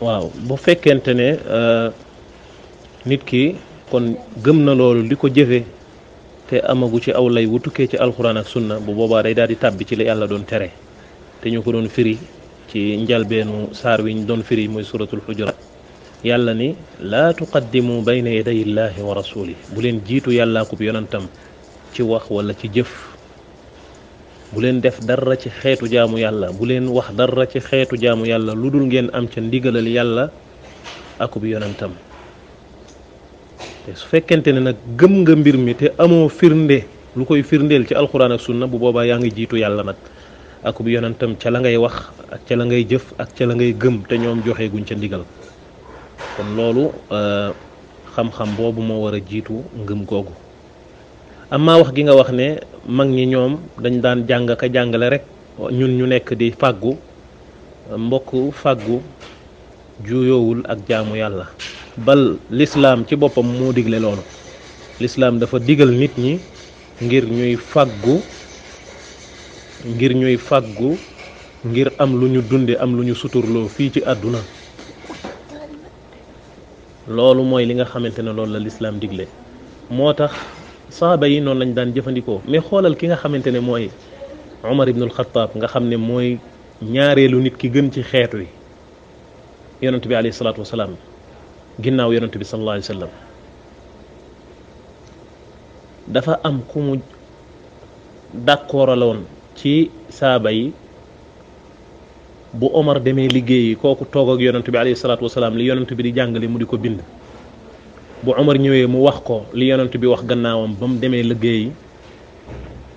waaw bu fekkente ne nit ki kon gëm na loolu di ko jëfe te amagu ci aw lay wu tukkee ci alxuraan ak sunna bu boobaa day daal di tàbbi ci la yàlla doon tere te ñu ko doon firi ci njalbeenu saar wi ñu doon firi mooy suratul xujurat yàlla ni laa tuqaddimu bayna yaday illahi wa rasuli bu leen jiitu yàllaa ko yonantam ci wax wala ci jëf bu leen def dara ci xeetu jaamu yàlla bu leen wax dara ci xeetu jaamu yàlla lu dul ngeen am ca ndigalal yàlla akub yonantam te su fekkente ne nag gëm nga mbir mi te amoo firnde lu koy firndeel ci alxuraan ak sunna bu boobaa yaa ngi jiitu yàlla nag akub yonantam ca la ngay wax ak ca la ngay jëf ak ca la ngay gëm te ñoom joxe guñ ca ndigal kon loolu xam-xam boobu moo war a jiitu ngëm googu amma wax gi nga wax ne mag ñi ñoom dañ daan jàng ka jàngale rek ñun ñu nekk di fàggu mbokk fàggu juyoowul ak jaamu yàlla bal lislaam ci boppam moo digle loolu lislaam dafa digal nit ñi ngir ñuy fàggu ngir am lu ñu dunde am lu ñu suturloo fii ci àdduna loolu mooy li nga xamante ne loolu la lislaam digle moo tax saaba yi noonu lañ daan jëfandikoo mais xoolal ki nga xamante ne mooy Umar ibnul Xattaab nga xam ne mooy ñaareelu nit ki gën ci xeet wi yonent bi alayhi salaatu wasalaam ginnaaw yonent bi sallallahu alayhi wa sallam dafa am ku mu d'accordaloon ci saaba yi bu Omar demee liggéeyi kooku toog ak yonent bi alayhi salaatu wasalaam li yonent bi di jàngale mu di ko bind bu Omar ñëwee mu wax ko li yonent bi wax gannaawam ba mu demee liggéeyi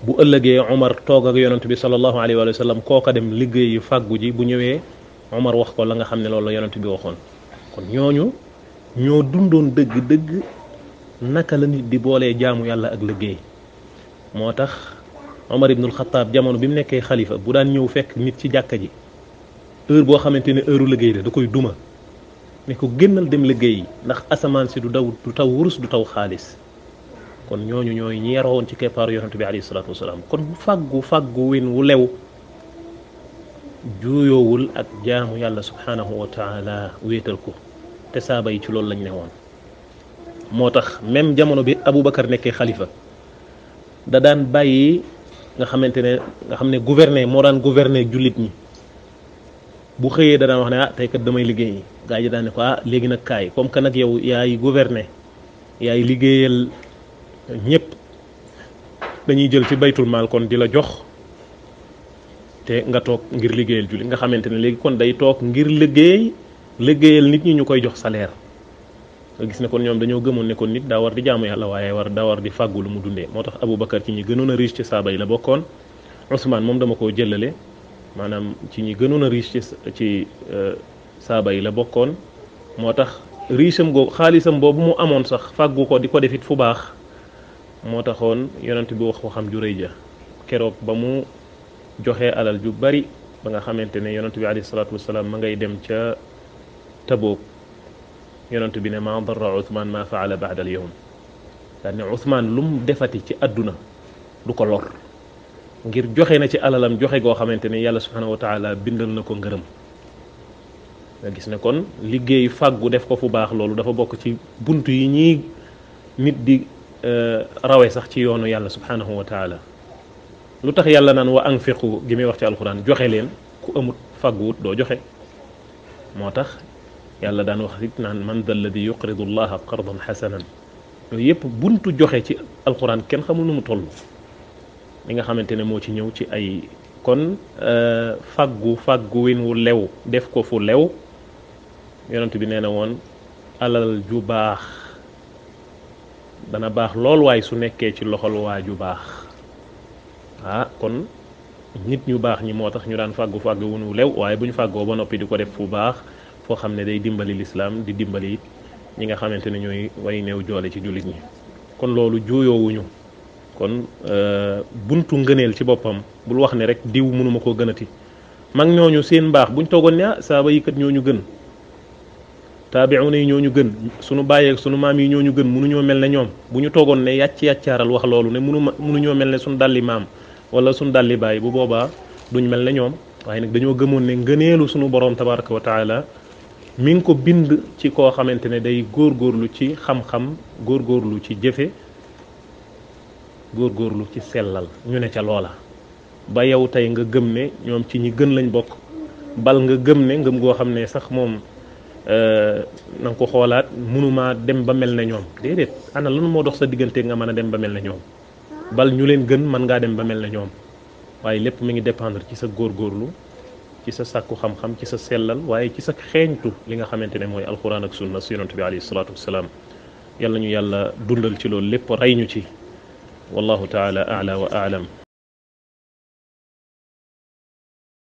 bu ëllëgee Omar toog ak yonent bi sallallahu alayhi wa sallam kooka dem liggéeyi fàggu ji bu ñëwee Omar wax ko la nga xam ne loolu la yonent bi waxoon kon ñooñu ñoo dundoon dëgg-dëgg naka la nit di boolee jaamu yàlla ak liggéey moo tax Omar ibnul Xattaab jamono bi mu nekkee xalifa bu daan ñëw fekk nit ci jàkka ji heure boo xamante ne heure liggéey la da koy duma ne ko génnal dem liggéey ndax asamaan si du taw wurus du taw xaalis kon ñooñu ñooy ñi yaroon ci keppaaru yonent bi alayhi salaatu wasalaam kon fàggu win wu lew juuyoowul ak jaamu yàlla subhanahu wa taala wéetal ko te saaba yi ci loolu lañ ne woon moo tax même jamono bi Aboubacar nekkee xalifa da daan bàyyi nga xam ne gouverner moo daan gouverner jullit ñi bu xëyee da daan wax ne tey kat damay liggéey gaa yi daan ne ko léegi nag kaay comme que nag yow yaay gouverner yaay liggéeyal ñëpp dañuy jël ci baytul maal kon di la jox te nga toog ngir liggéeyal jullit nga xamante ne léegi kon day toog ngir liggéeyal nit ñi ñu koy jox salaire nga gis ne kon ñoom dañoo gëmoon ne kon nit daa war di jaamu yàlla waaye daa war di fàggu lu mu dundee moo tax Aboubacar ci ñi gënoon a riche ci saaba yi la bokkoon Ousmane moom dama koo jëlale maanaam ci ñi gënoon a riche ci saaba yi la bokkoon moo tax richam googu xaalisam boobu mu amoon sax fàggu ko di ko defit fu baax moo taxoon yonent bi wax ko xam ju rëy ja keroog ba mu joxee alal ju bari ba nga xamante ne yonent bi alayhi salaatu wasalaam ma ngay dem ca Tabook yonent bi ne ma darra Uthman ma faala baada al yawm daal ne Uthman lu mu defati ci àdduna du ko lor ngir joxe na ci alalam joxe goo xamante ne yàlla subhanahu wa taala bindal na ko ngërëm nga gis ne kon liggéey fàggu def ko fu baax loolu dafa bokk ci bunt yi ñii nit di rawe sax ci yoonu yàlla subhanahu wa taala lu tax yàlla naan wa anfiqu gi muy wax ci alquran joxe leen ku amut fàgguwut doo joxe moo tax yàlla daan wax it naan man dal ladi yuqridu allaha qardan xasanan yooyu yëpp buntu joxe ci alquran kenn xamul nu mu toll li nga xamante ne moo ci ñëw ci ay kon fàggu win wu lew def ko fu lew yonent bi nee na woon alal ju baax dana baax lool waaye su nekkee ci loxol waa ju baax kon nit ñu baax ñi moo tax ñu daan fàggu win wu lew waaye bu ñu fàggoo ba noppi di ko def fu baax foo xam ne day dimbali lislaam di dimbali it ñi nga xamante ne ñooy way néew joole ci jullit ñi kon loolu juuyoowuñu kon buntu ngëneel ci boppam bul wax ne rek diw mënuma koo gënati mag ñooñu seen mbaax buñ toogoon ne saaba yi kat ñooñu gën taabi'una yi ñooñu gën sunu bàyyeeg sunu maam yi ñooñu gën mënuñoo mel ne ñoom bu ñu toogoon ne yàccaaral wax loolu ne mënuñoo mel ne sunu dalli maam wala sunu dalli baay bu boobaa duñ mel ne ñoom waaye nag dañoo gëmoon ne ngëneelu sunu borom tabaraka wa taala mi ngi ko bind ci koo xamante ne day góorgóorlu ci xam-xam góorgóorlu ci jëfe góorgóorlu ci sellal ñu ne ca loola ba yow tey nga gëm ne ñoom ci ñi gën lañ bokk bal nga gëm ne ngëm goo xam ne sax moom na nga ko xoolaat mënumaa dem ba mel ne ñoom déedéet ana lan moo dox sa diggante nga mën a dem ba mel ne ñoom bal ñu leen gën mën ngaa dem ba mel ne ñoom waaye lépp mi ngi dépendre ci sa góorgóorlu ci sa sàkku xam-xam ci sa sellal waaye ci sa xeeñtu li nga xamante ne mooy alquran ak sunna su yonent bi alayhi salaatu wasalaam yàlla ñu yàlla dundal ci loolu lépp rey ñu ci wallahu taala a'la wa a'lam